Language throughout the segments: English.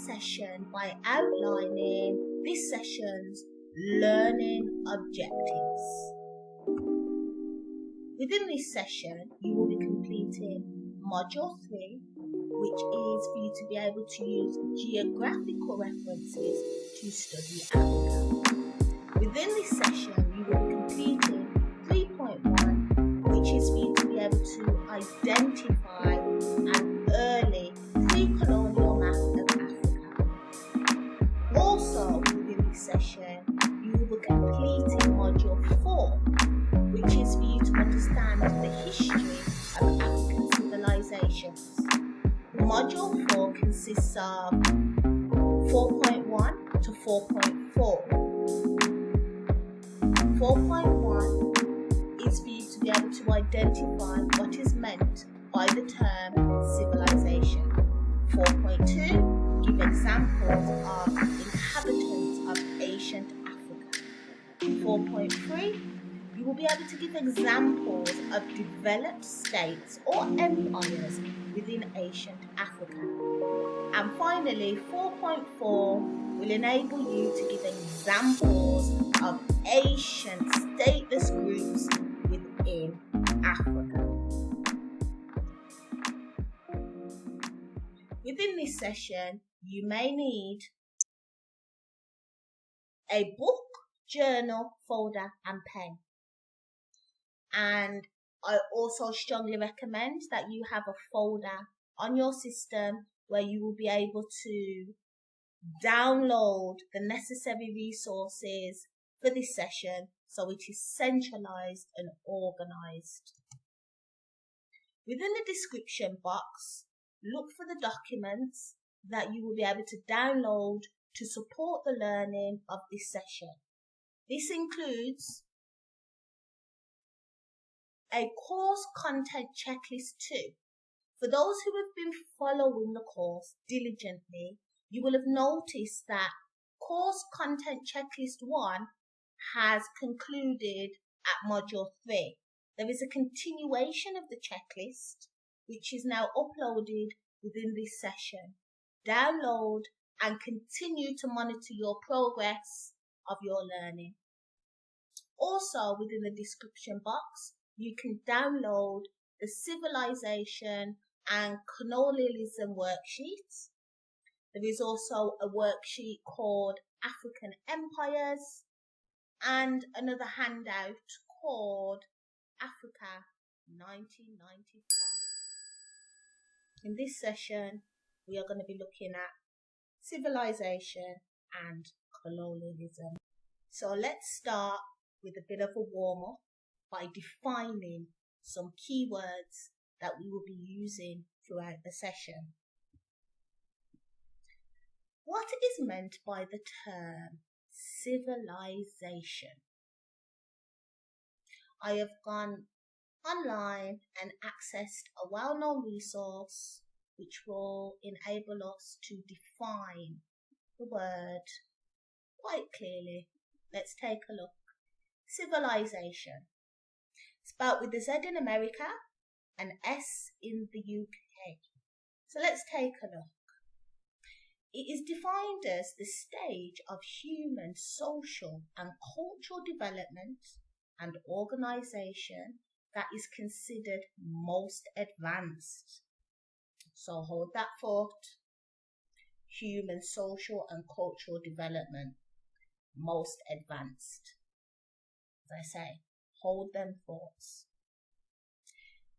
session by outlining this session's learning objectives. Within this session, you will be completing Module 3, which is for you to be able to use geographical references to study Africa. Within this session, you will be completing 3.1, which is for you to be able to identify an early pre-colonial map of Africa. Also, within this session, you will be completing Module 4, which is for you to understand the history of African civilizations. Module 4 consists of 4.1 to 4.4. 4.1 is for you to be able to identify what is meant by the term civilization. 4.2 give examples of inhabitants of ancient Africa. 4.3 you will be able to give examples of developed states or empires within ancient Africa. And finally, 4.4 will enable you to give examples of ancient stateless groups within Africa. Within this session, you may need a book, journal, folder, and pen. And I also strongly recommend that you have a folder on your system where you will be able to download the necessary resources for this session so it is centralized and organized. Within the description box, look for the documents that you will be able to download to support the learning of this session. This includes a course content checklist 2. For those who have been following the course diligently, you will have noticed that course content checklist 1 has concluded at Module 3. There is a continuation of the checklist, which is now uploaded within this session. Download and continue to monitor your progress of your learning. Also, within the description box, you can download the Civilization and Colonialism worksheet. There is also a worksheet called African Empires and another handout called Africa 1995. In this session, we are going to be looking at civilization and colonialism. So let's start with a bit of a warm-up by defining some keywords that we will be using throughout the session. What is meant by the term civilization? I have gone online and accessed a well-known resource which will enable us to define the word quite clearly. Let's take a look. Civilization. Spelled with a Z in America and S in the UK. So let's take a look. It is defined as the stage of human, social and cultural development and organisation that is considered most advanced. So hold that thought. Human, social and cultural development, most advanced. As I say, hold them thoughts.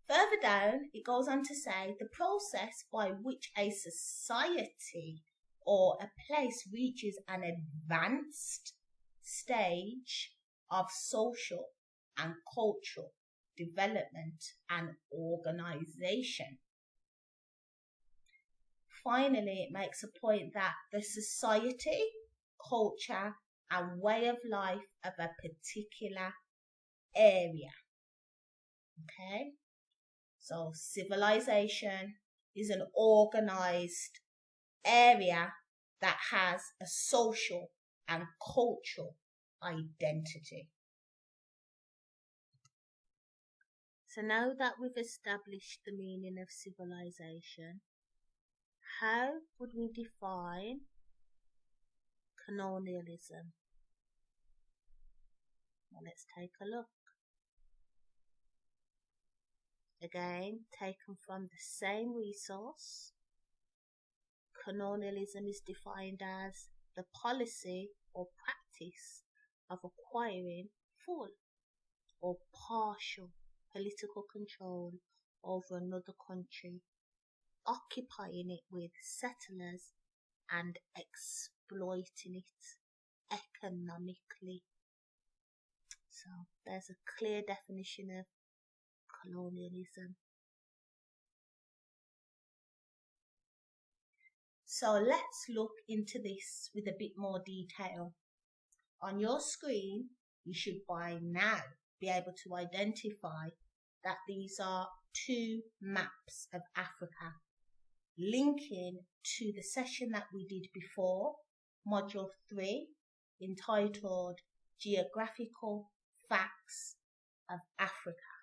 Further down, it goes on to say the process by which a society or a place reaches an advanced stage of social and cultural development and organisation. Finally, it makes a point that the society, culture and way of life of a particular area. Okay, so civilization is an organised area that has a social and cultural identity. So now that we've established the meaning of civilization, how would we define colonialism? Well, let's take a look. Again, taken from the same resource. Colonialism is defined as the policy or practice of acquiring full or partial political control over another country, occupying it with settlers and exploiting it economically. So there's a clear definition of colonialism. So let's look into this with a bit more detail. On your screen, you should by now be able to identify that these are two maps of Africa linking to the session that we did before, Module 3, entitled Geographical Facts of Africa.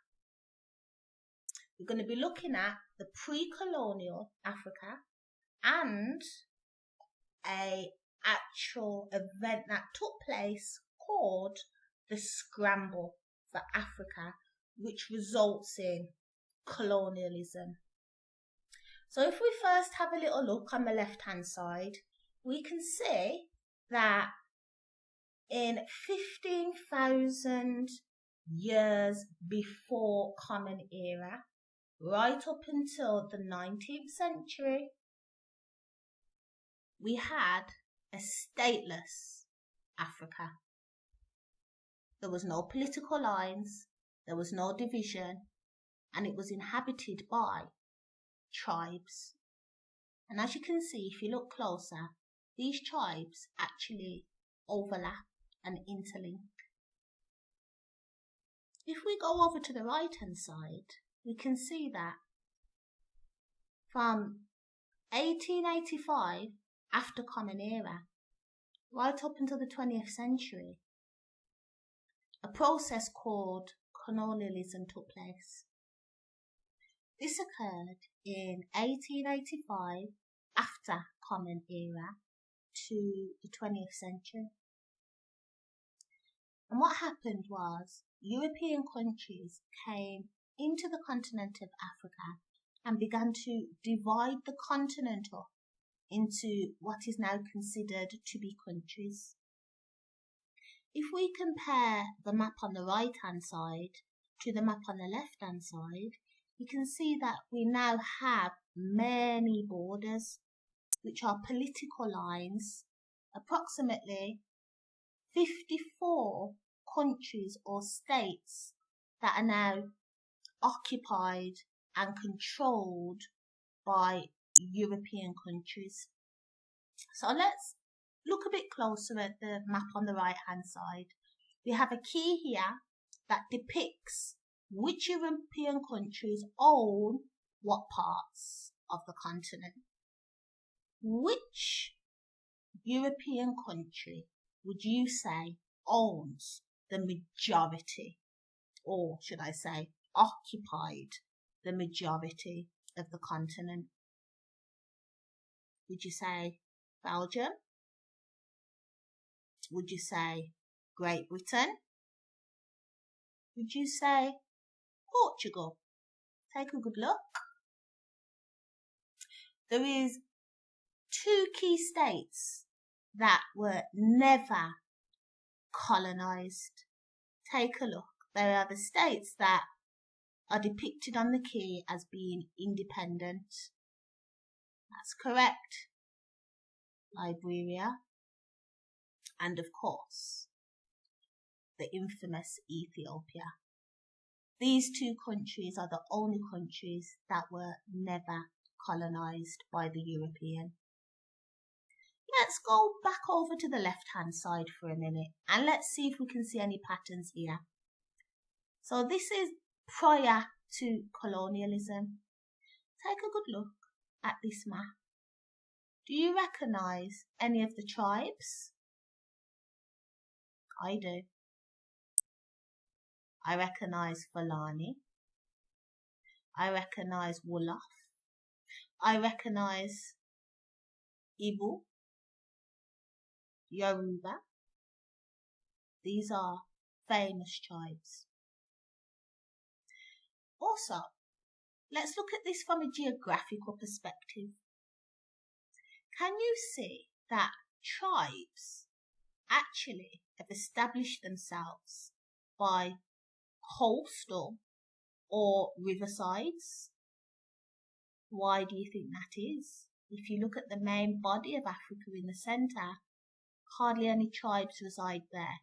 We're going to be looking at the pre-colonial Africa and an actual event that took place called the Scramble for Africa, which results in colonialism. So if we first have a little look on the left hand side, we can see that in 15,000 years before Common Era, right up until the 19th century, we had a stateless Africa. There was no political lines, there was no division, and it was inhabited by tribes. And as you can see, if you look closer, these tribes actually overlap and interlink. If we go over to the right hand side, we can see that from 1885, after Common Era, right up until the 20th century, a process called colonialism took place. This occurred in 1885, after Common Era, to the 20th century. And what happened was European countries came into the continent of Africa and began to divide the continent up into what is now considered to be countries. If we compare the map on the right hand side to the map on the left hand side, you can see that we now have many borders, which are political lines, approximately 54 countries or states that are now occupied and controlled by European countries. So let's look a bit closer at the map on the right hand side. We have a key here that depicts which European countries own what parts of the continent. Which European country would you say owns the majority, or should I say occupied the majority of the continent? Would you say Belgium? Would you say Great Britain? Would you say Portugal? Take a good look. There is two key states that were never colonized. Take a look. There are the states that are depicted on the key as being independent. That's correct. Liberia. And of course, the infamous Ethiopia. These two countries are the only countries that were never colonized by the European. Let's go back over to the left-hand side for a minute and let's see if we can see any patterns here. So this is prior to colonialism. Take a good look at this map. Do you recognize any of the tribes? I do. I recognize Fulani. I recognize Wolof. I recognize Ibu, Yoruba. These are famous tribes. Also, let's look at this from a geographical perspective. Can you see that tribes actually have established themselves by coastal or riversides? Why do you think that is? If you look at the main body of Africa in the centre, hardly any tribes reside there.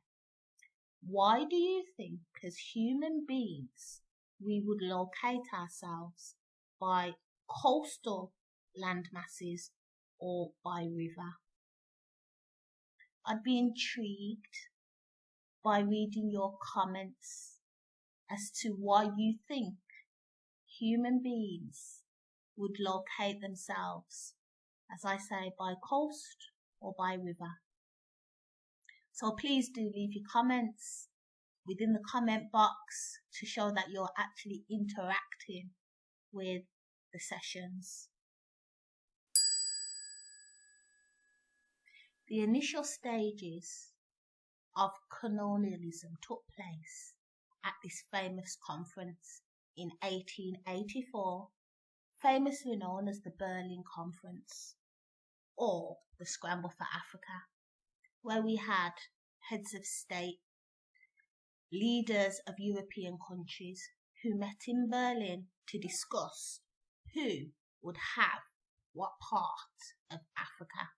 Why do you think, as human beings, we would locate ourselves by coastal land masses or by river? I'd be intrigued by reading your comments as to why you think human beings would locate themselves, as I say, by coast or by river. So please do leave your comments within the comment box to show that you're actually interacting with the sessions. The initial stages of colonialism took place at this famous conference in 1884, famously known as the Berlin Conference, or the Scramble for Africa, where we had heads of state, leaders of European countries who met in Berlin to discuss who would have what part of Africa.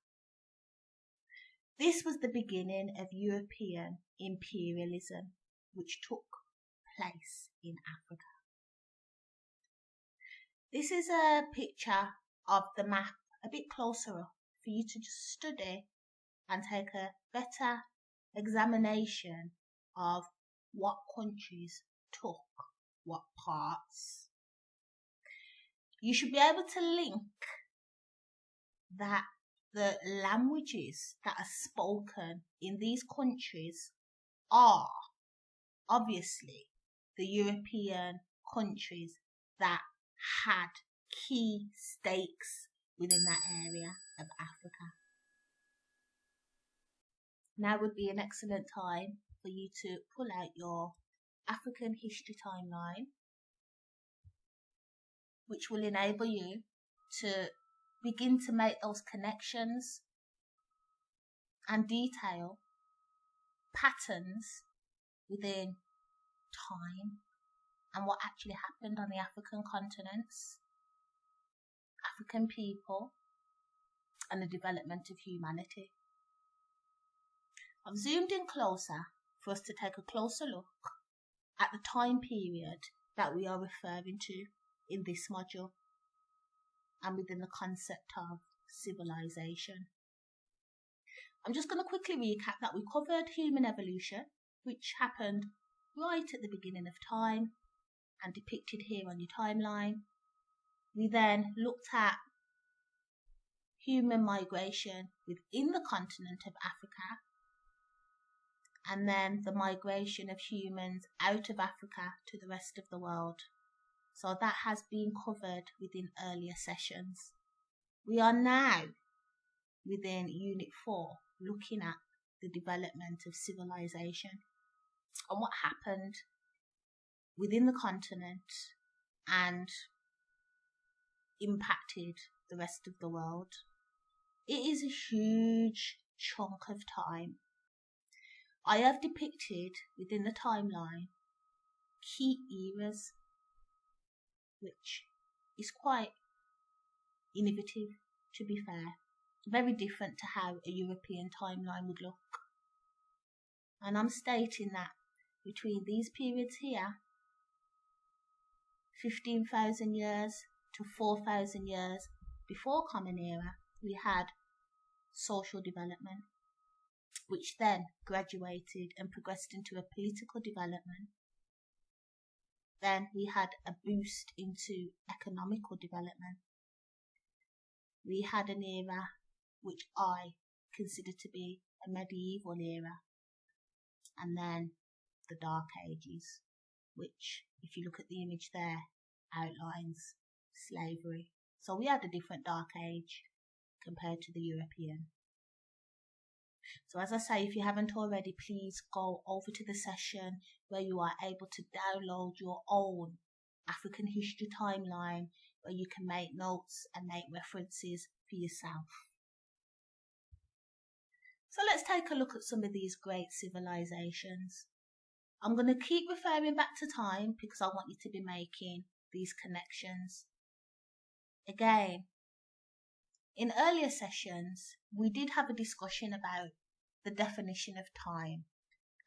This was the beginning of European imperialism, which took place in Africa. This is a picture of the map a bit closer up for you to just study and take a better examination of what countries took what parts. You should be able to link that the languages that are spoken in these countries are obviously the European countries that had key stakes within that area of Africa. Now would be an excellent time for you to pull out your African history timeline, which will enable you to begin to make those connections and detail patterns within time and what actually happened on the African continents, African people, and the development of humanity. I've zoomed in closer for us to take a closer look at the time period that we are referring to in this module and within the concept of civilization. I'm just going to quickly recap that we covered human evolution, which happened right at the beginning of time and depicted here on your timeline. We then looked at human migration within the continent of Africa, and then the migration of humans out of Africa to the rest of the world. So that has been covered within earlier sessions. We are now within Unit 4 looking at the development of civilization and what happened within the continent and impacted the rest of the world. It is a huge chunk of time. I have depicted within the timeline key eras, which is quite innovative, to be fair, very different to how a European timeline would look. And I'm stating that between these periods here, 15,000 years to 4,000 years before Common Era, we had social development, which then graduated and progressed into a political development. Then we had a boost into economical development. We had an era which I consider to be a medieval era, and then the Dark Ages, which, if you look at the image there, outlines slavery. So we had a different Dark Age. compared to the European. So as I say, if you haven't already, please go over to the session where you are able to download your own African history timeline, where you can make notes and make references for yourself. So let's take a look at some of these great civilizations. I'm going to keep referring back to time because I want you to be making these connections. Again, in earlier sessions, we did have a discussion about the definition of time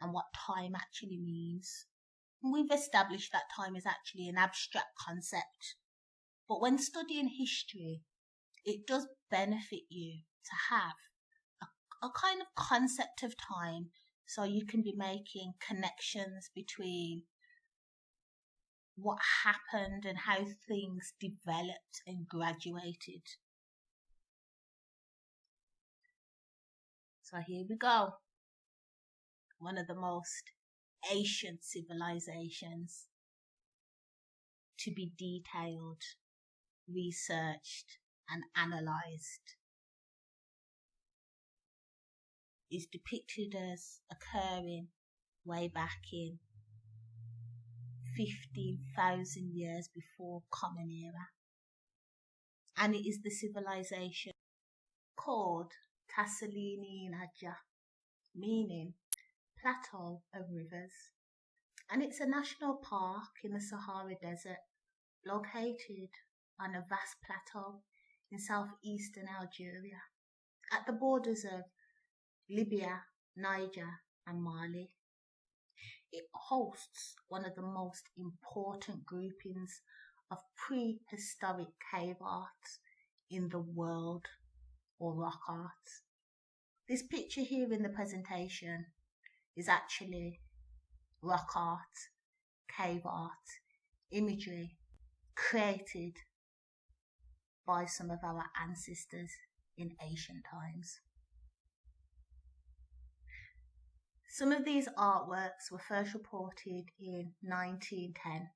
and what time actually means. We've established that time is actually an abstract concept. But when studying history, it does benefit you to have a kind of concept of time, so you can be making connections between what happened and how things developed and graduated. So here we go. One of the most ancient civilizations to be detailed, researched and analysed is depicted as occurring way back in 15,000 years before Common Era, and it is the civilization called Civilisation, meaning plateau of rivers, and it's a national park in the Sahara Desert located on a vast plateau in southeastern Algeria at the borders of Libya, Niger and Mali. It hosts one of the most important groupings of prehistoric cave art in the world, or rock art. This picture here in the presentation is actually rock art, cave art, imagery created by some of our ancestors in ancient times. Some of these artworks were first reported in 1910.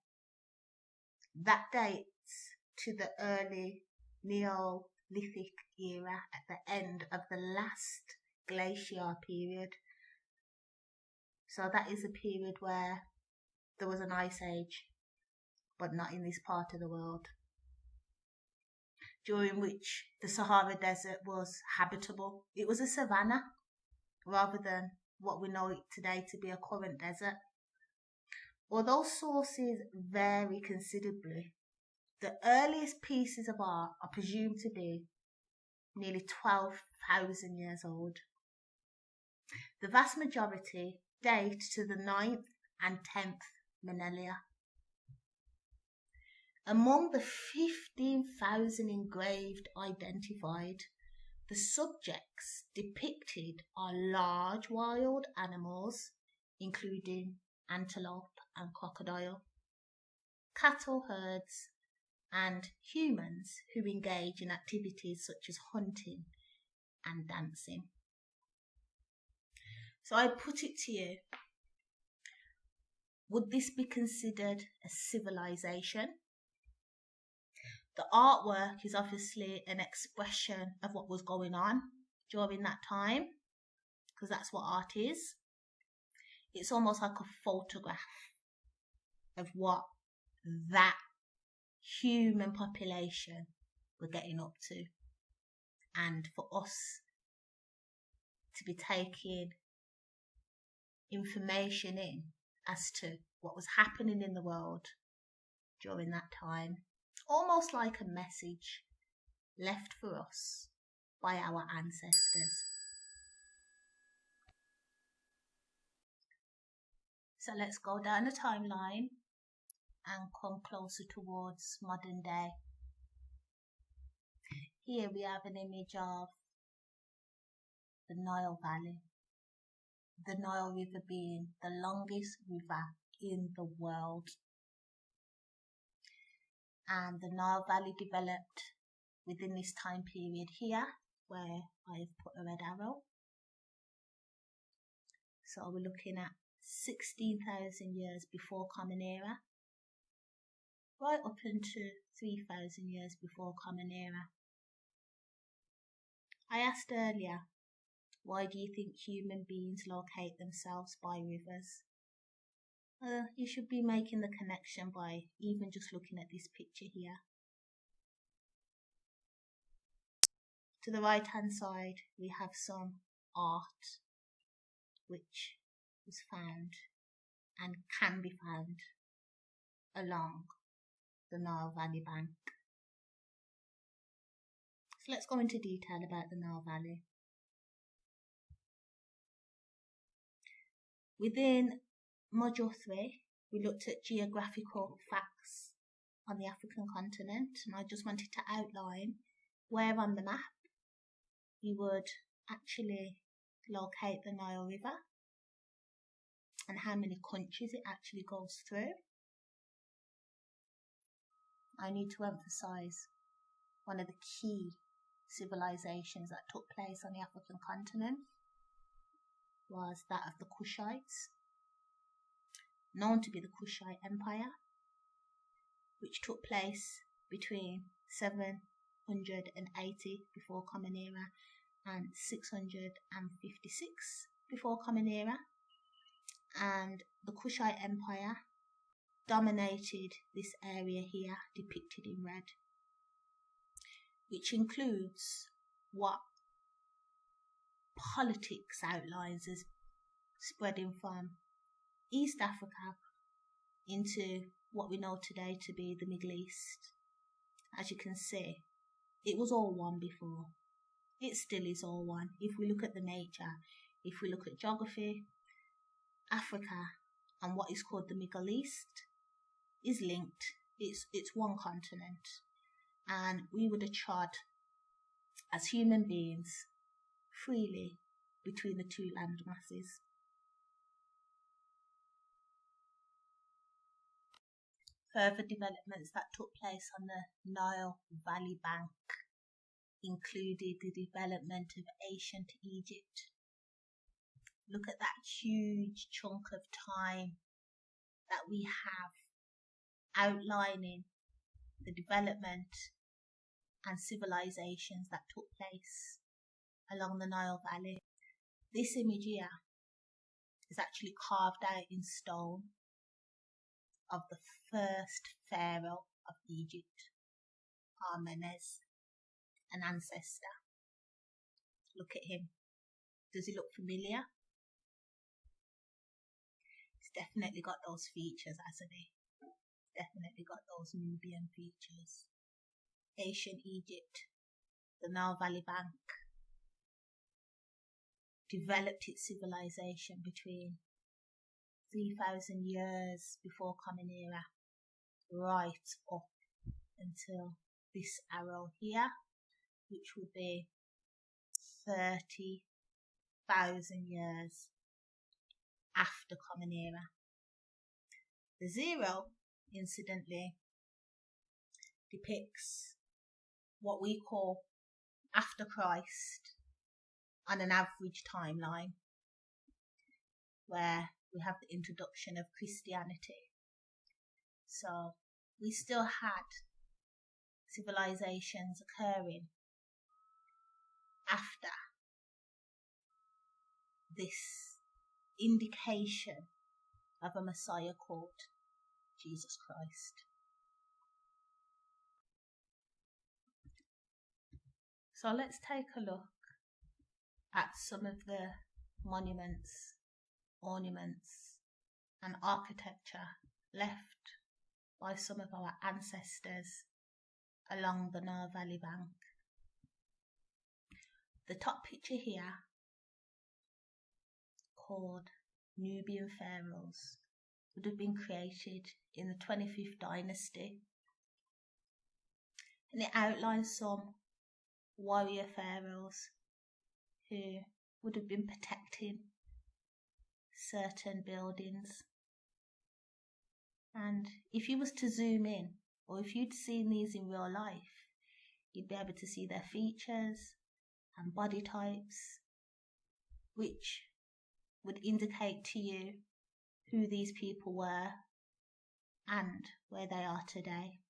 That dates to the early Neolithic era at the end of the last glacial period. So that is a period where there was an ice age, but not in this part of the world, during which the Sahara Desert was habitable. It was a savanna rather than what we know it today to be a current desert. Although sources vary considerably, the earliest pieces of art are presumed to be nearly 12,000 years old. The vast majority date to the 9th and 10th millennia. Among the 15,000 engraved identified, the subjects depicted are large wild animals, including antelope and crocodile, cattle herds, and humans who engage in activities such as hunting and dancing. So I put it to you, would this be considered a civilization? The artwork is obviously an expression of what was going on during that time, because that's what art is. It's almost like a photograph of what that human population were getting up to. And for us to be taking information in as to what was happening in the world during that time, almost like a message left for us by our ancestors. So let's go down the timeline and come closer towards modern day. Here we have an image of the Nile Valley, the Nile River being the longest river in the world. And the Nile Valley developed within this time period here, where I have put a red arrow. So we're looking at 16,000 years before Common Era, right up into 3,000 years before Common Era. I asked earlier, why do you think human beings locate themselves by rivers? You should be making the connection by even just looking at this picture here. To the right hand side, we have some art which was found and can be found along the Nile Valley bank. So let's go into detail about the Nile Valley. Within Module 3, we looked at geographical facts on the African continent, and I just wanted to outline where on the map you would actually locate the Nile River and how many countries it actually goes through. I need to emphasize one of the key civilizations that took place on the African continent was that of the Kushites, known to be the Kushite Empire, which took place between 780 before Common Era and 656 before Common Era. And the Kushite Empire dominated this area here, depicted in red, which includes what politics outlines as spreading from East Africa into what we know today to be the Middle East. As you can see, it was all one before. It still is all one. If we look at the nature, if we look at geography, Africa and what is called the Middle East is linked. It's one continent, and we would have trod as human beings freely between the two land masses. Further developments that took place on the Nile Valley bank included the development of ancient Egypt. Look at that huge chunk of time that we have outlining the development and civilizations that took place along the Nile Valley. This image here is actually carved out in stone of the first pharaoh of Egypt, Mz, an ancestor. Look at him. Does he look familiar? He's definitely got those features, hasn't he? Definitely got those Nubian features. Ancient Egypt, the Nile Valley bank, developed its civilization between 3,000 years before Common Era, right up until this arrow here, which would be 30,000 years after Common Era. The zero, incidentally, depicts what we call after Christ on an average timeline, where we have the introduction of Christianity. So we still had civilizations occurring after this indication of a Messiah called Jesus Christ. So let's take a look at some of the monuments, ornaments and architecture left by some of our ancestors along the Nile Valley bank. The top picture here, called Nubian Pharaohs, would have been created in the 25th dynasty, and it outlines some warrior pharaohs who would have been protecting certain buildings. And if you was to zoom in, or if you'd seen these in real life, you'd be able to see their features and body types, which would indicate to you who these people were and where they are today.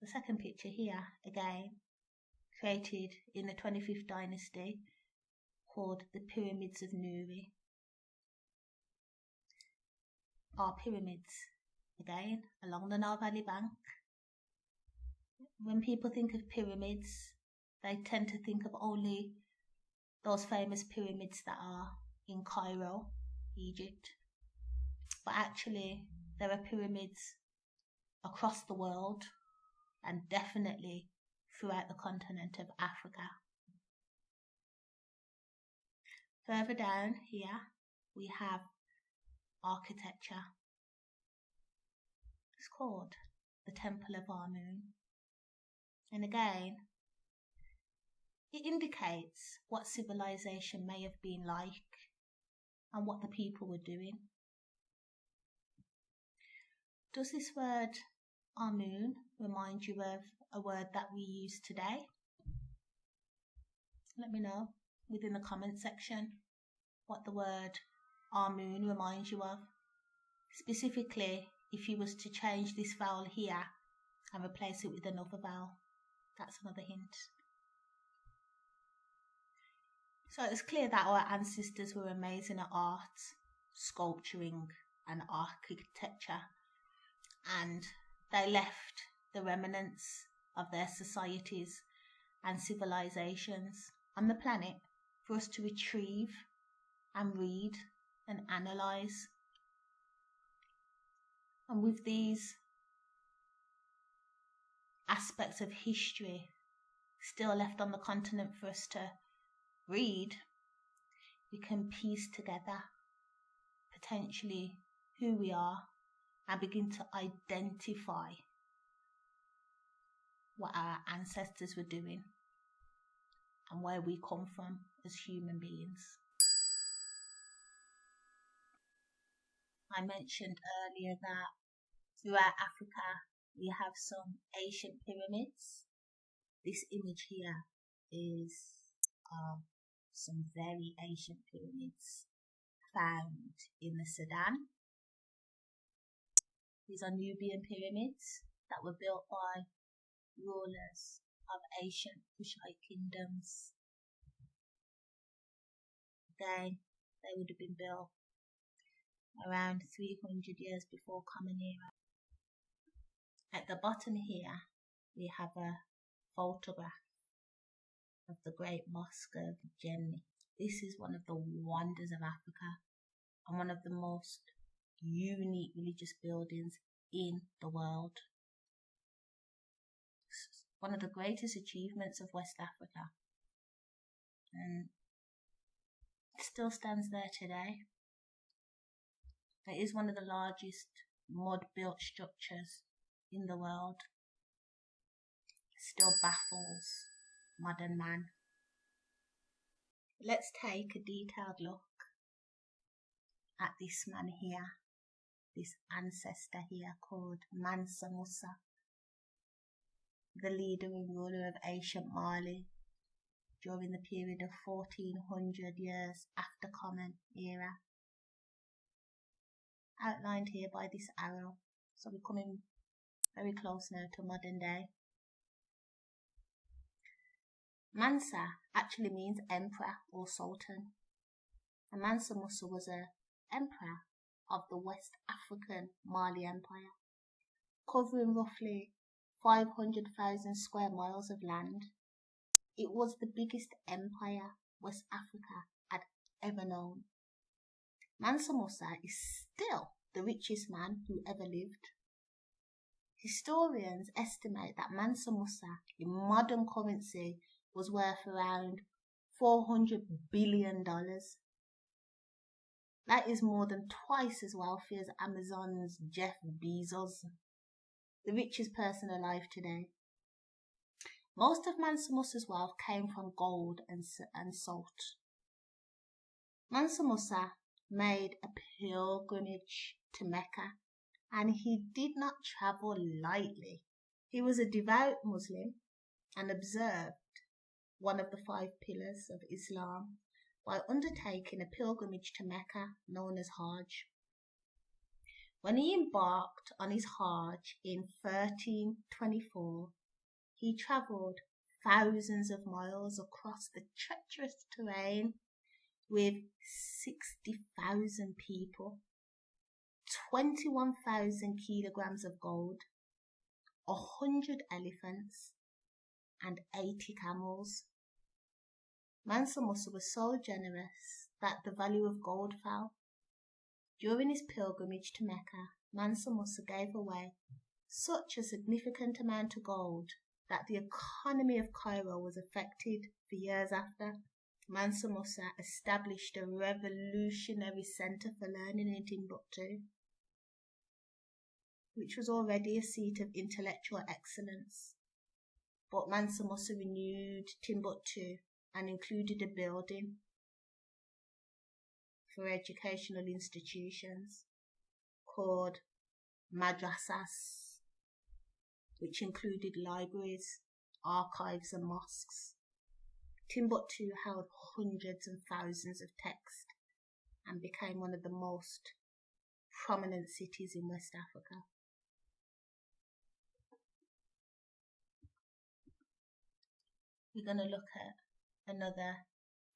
The second picture here, again, created in the 25th dynasty called the Pyramids of Nuri. Are pyramids, again, along the Nile Valley bank. When people think of pyramids, they tend to think of only those famous pyramids that are in Cairo, Egypt. But actually, there are pyramids across the world and definitely throughout the continent of Africa. Further down here, we have architecture. It's called the Temple of Amun. And again, it indicates what civilization may have been like and what the people were doing. Does this word Amun remind you of a word that we use today? Let me know within the comment section what the word Amun reminds you of. Specifically, if you was to change this vowel here and replace it with another vowel. That's another hint. So it's clear that our ancestors were amazing at art, sculpturing and architecture, and they left the remnants of their societies and civilizations on the planet for us to retrieve and read and analyse. And with these aspects of history still left on the continent for us to read, we can piece together potentially who we are and begin to identify what our ancestors were doing and where we come from as human beings. I mentioned earlier that throughout Africa we have some ancient pyramids. This image here is some very ancient pyramids found in the Sudan. These are Nubian pyramids that were built by rulers of ancient Kushite kingdoms. Again, they would have been built around 300 years before Common Era. At the bottom here, we have a photograph of the Great Mosque of Jenny. This is one of the wonders of Africa and one of the most unique religious buildings in the world. It's one of the greatest achievements of West Africa, and it still stands there today. It is one of the largest mud-built structures in the world. It still baffles modern man. Let's take a detailed look at this man here, this ancestor here called Mz.Rootz, the leader and ruler of ancient Mali during the period of 1400 years after Common Era. Outlined here by this arrow. So we're coming very close now to modern day. Mansa actually means emperor or sultan. And Mz.Rootz was an emperor of the West African Mali Empire, covering roughly 500,000 square miles of land. It was the biggest empire West Africa had ever known. Mz.Rootz is still the richest man who ever lived. Historians estimate that Mz.Rootz in modern currency was worth around $400 billion. That is more than twice as wealthy as Amazon's Jeff Bezos, the richest person alive today. Most of Mz.Rootz's wealth came from gold and salt. Mz.Rootz made a pilgrimage to Mecca, and he did not travel lightly. He was a devout Muslim and observed one of the 5 pillars of Islam by undertaking a pilgrimage to Mecca known as Hajj. When he embarked on his Hajj in 1324, he travelled thousands of miles across the treacherous terrain with 60,000 people, 21,000 kilograms of gold, 100 elephants, and 80 camels. Mansa Musa was so generous that the value of gold fell. During his pilgrimage to Mecca, Mansa Musa gave away such a significant amount of gold that the economy of Cairo was affected for years after. Mansa Musa established a revolutionary centre for learning in Timbuktu, which was already a seat of intellectual excellence. But Mansa Musa renewed Timbuktu and included a building for educational institutions called madrasas, which included libraries, archives and mosques. Timbuktu held hundreds and thousands of texts and became one of the most prominent cities in West Africa. We're going to look at another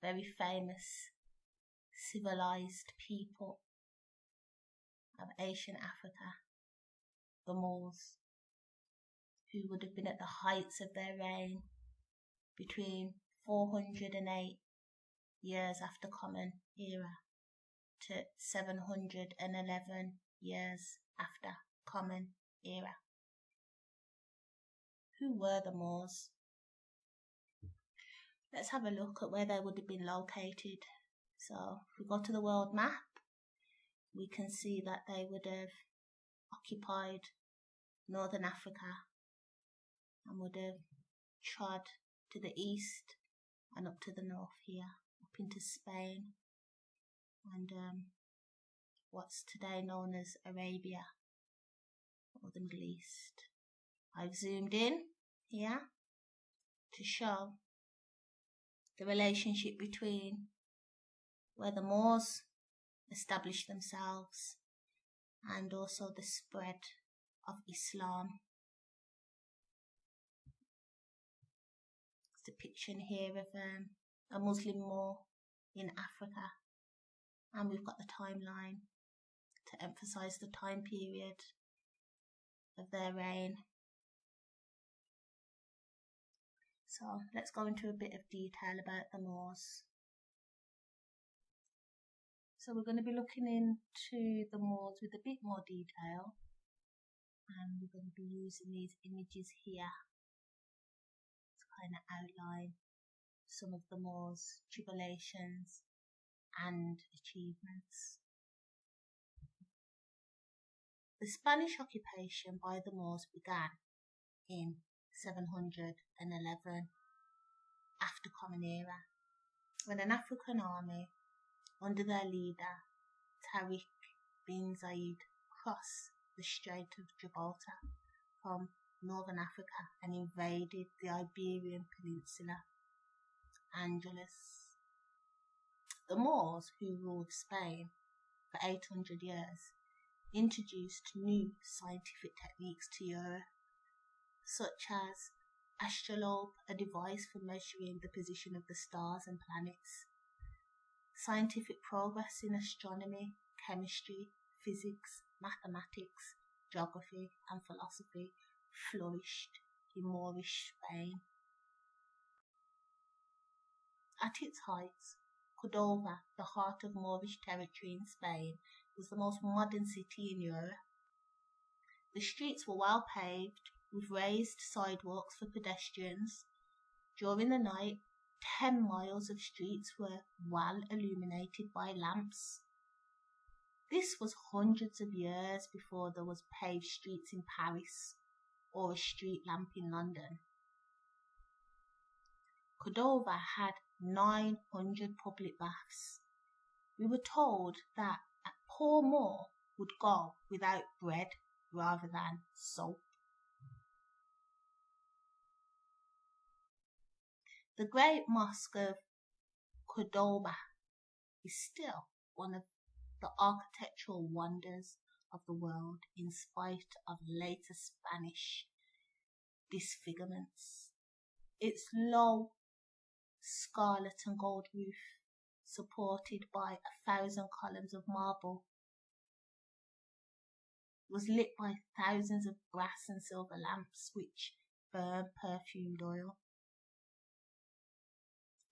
very famous civilized people of Asian Africa, the Moors, who would have been at the heights of their reign between 408 years after Common Era to 711 years after Common Era. Who were the Moors? Let's have a look at where they would have been located. So if we go to the world map, we can see that they would have occupied northern Africa and would have trod to the east and up to the north here, up into Spain and what's today known as Arabia or the Middle East. I've zoomed in here to show the relationship between where the Moors established themselves and also the spread of Islam. It's a depiction here of a Muslim Moor in Africa, and we've got the timeline to emphasize the time period of their reign. So let's go into a bit of detail about the Moors. So we're going to be looking into the Moors with a bit more detail, and we're going to be using these images here to kind of outline some of the Moors' tribulations and achievements. The Spanish occupation by the Moors began in 711 after Common Era, when an African army under their leader Tariq bin Zayed crossed the Strait of Gibraltar from northern Africa and invaded the Iberian Peninsula, Angeles. The Moors, who ruled Spain for 800 years, introduced new scientific techniques to Europe, such as astrolabe, a device for measuring the position of the stars and planets. Scientific progress in astronomy, chemistry, physics, mathematics, geography and philosophy flourished in Moorish Spain. At its height, Cordova, the heart of Moorish territory in Spain, was the most modern city in Europe. The streets were well paved, with raised sidewalks for pedestrians. During the night, 10 miles of streets were well illuminated by lamps. This was hundreds of years before there was paved streets in Paris or a street lamp in London. Cordova had 900 public baths. We were told that a poor Moor would go without bread rather than soap. The Great Mosque of Córdoba is still one of the architectural wonders of the world in spite of later Spanish disfigurements. its low scarlet and gold roof, supported by 1,000 columns of marble, was lit by thousands of brass and silver lamps which burned perfumed oil.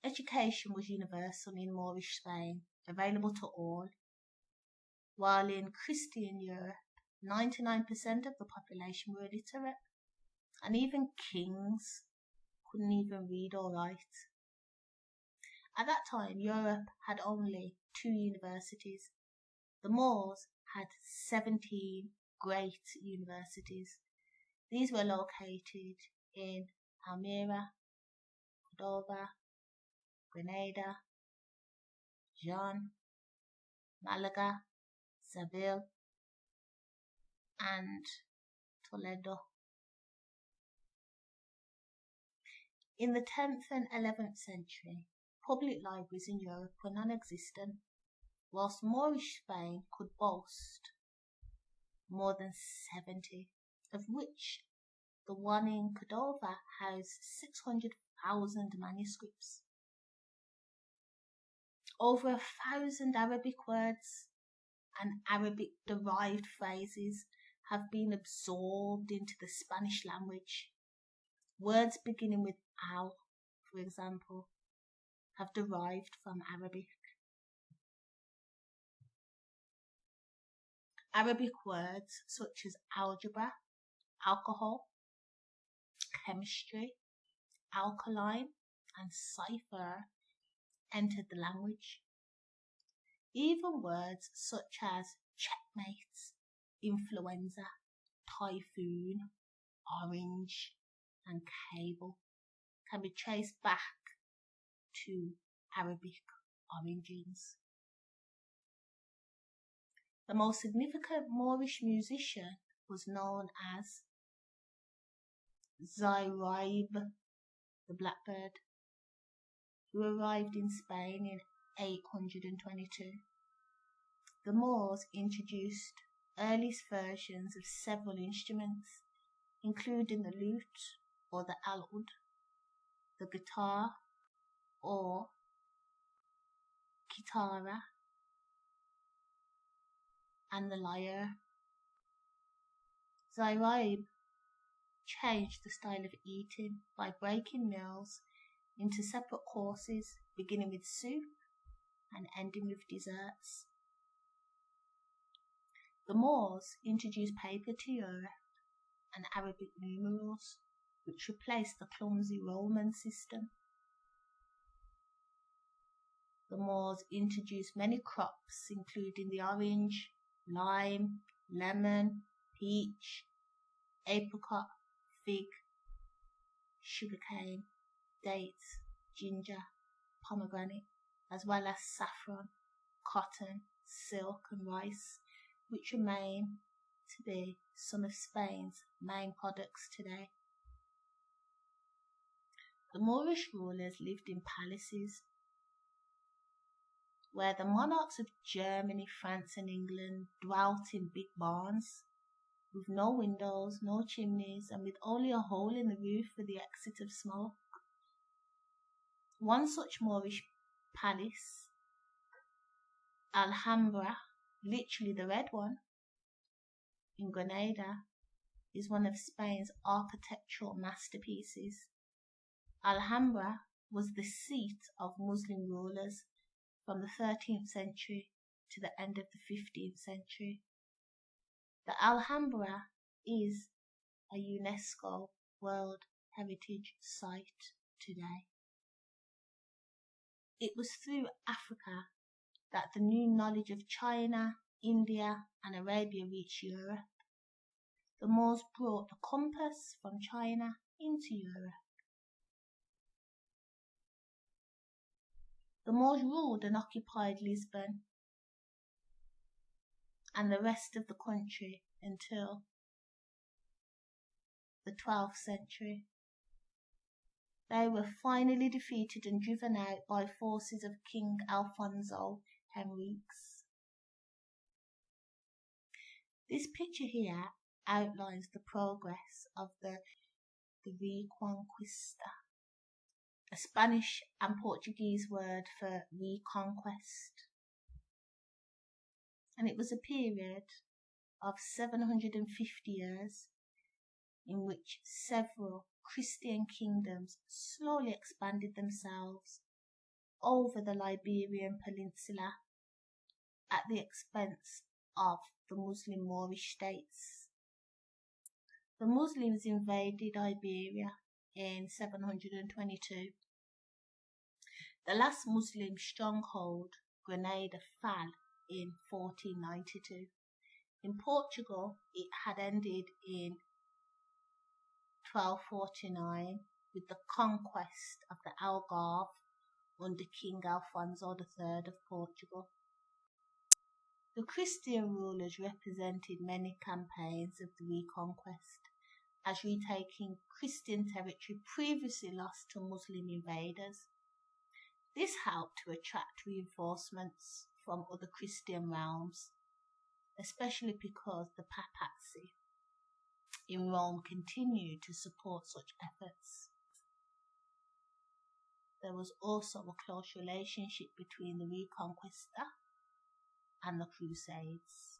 Education was universal in Moorish Spain, available to all, while in Christian Europe, 99% of the population were illiterate, and even kings couldn't even read or write. At that time, Europe had only 2 universities. The Moors had 17 great universities. These were located in Almeria, Cordova, Granada, Jaén, Malaga, Seville, and Toledo. In the 10th and 11th century, public libraries in Europe were non-existent, whilst Moorish Spain could boast more than 70, of which the one in Cordova housed 600,000 manuscripts. Over 1,000 Arabic words and Arabic-derived phrases have been absorbed into the Spanish language. Words beginning with al, for example, have derived from Arabic. Arabic words such as algebra, alcohol, chemistry, alkaline, and cipher entered the language. Even words such as checkmate, influenza, typhoon, orange, and cable can be traced back to Arabic origins. The most significant Moorish musician was known as Zairaib the Blackbird, who arrived in Spain in 822. The Moors introduced earliest versions of several instruments, including the lute or the alud, the guitar or kitara, and the lyre. Zairaib changed the style of eating by breaking meals into separate courses, beginning with soup and ending with desserts. The Moors introduced paper to Europe and Arabic numerals, which replaced the clumsy Roman system. The Moors introduced many crops, including the orange, lime, lemon, peach, apricot, fig, sugarcane, dates, ginger, pomegranate, as well as saffron, cotton, silk, and rice, which remain to be some of Spain's main products today. The Moorish rulers lived in palaces, where the monarchs of Germany, France, and England dwelt in big barns, with no windows, no chimneys, and with only a hole in the roof for the exit of smoke. One such Moorish palace, Alhambra, literally the red one, in Granada, is one of Spain's architectural masterpieces. Alhambra was the seat of Muslim rulers from the 13th century to the end of the 15th century. The Alhambra is a UNESCO World Heritage Site today. It was through Africa that the new knowledge of China, India, and Arabia reached Europe. The Moors brought the compass from China into Europe. The Moors ruled and occupied Lisbon and the rest of the country until the 12th century. They were finally defeated and driven out by forces of King Alfonso Henriques. This picture here outlines the progress of the Reconquista a Spanish and Portuguese word for reconquest. And it was a period of 750 years in which several Christian kingdoms slowly expanded themselves over the Iberian Peninsula at the expense of the Muslim Moorish states. The Muslims invaded Iberia in 722. The last Muslim stronghold, Granada, fell in 1492. In Portugal, it had ended in 1249 with the conquest of the Algarve under King Alfonso III of Portugal. The Christian rulers represented many campaigns of the reconquest, as retaking Christian territory previously lost to Muslim invaders. This helped to attract reinforcements from other Christian realms, especially because the papacy in Rome continued to support such efforts. There was also a close relationship between the Reconquista and the Crusades.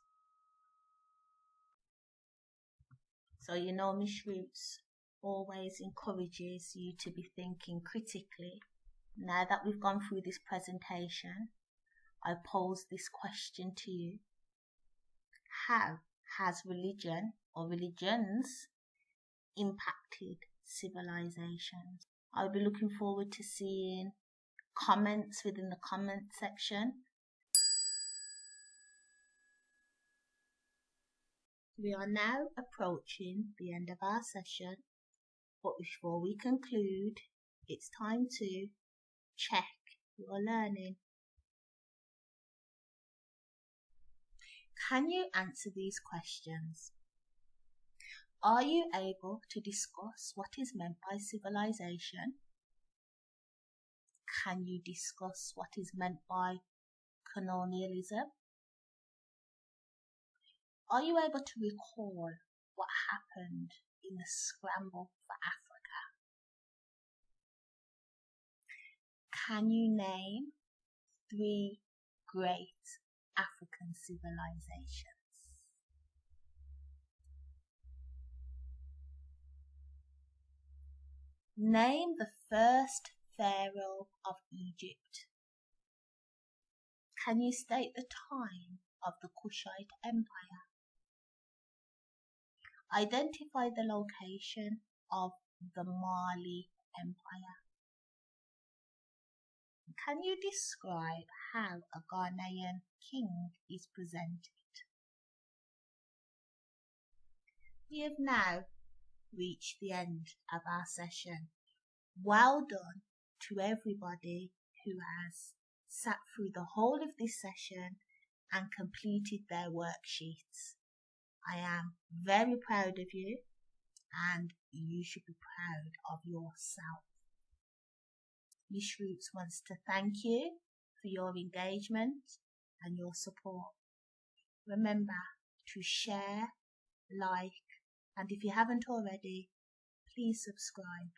So Mz.Rootz always encourages you to be thinking critically. Now that we've gone through this presentation, I pose this question to you. How has religion or religions impacted civilizations? I'll be looking forward to seeing comments within the comment section. We are now approaching the end of our session, but before we conclude, it's time to check your learning. Can you answer these questions? Are you able to discuss what is meant by civilization? Can you discuss what is meant by colonialism? Are you able to recall what happened in the scramble for Africa? Can you name 3 great African civilizations? Name the first pharaoh of Egypt. Can you state the time of the Kushite Empire? Identify the location of the Mali Empire. Can you describe how a Ghanaian king is presented? We have now reached the end of our session. Well done to everybody who has sat through the whole of this session and completed their worksheets. I am very proud of you, and you should be proud of yourself. Mz.Rootz wants to thank you for your engagement and your support. Remember to share, like, and if you haven't already, please subscribe.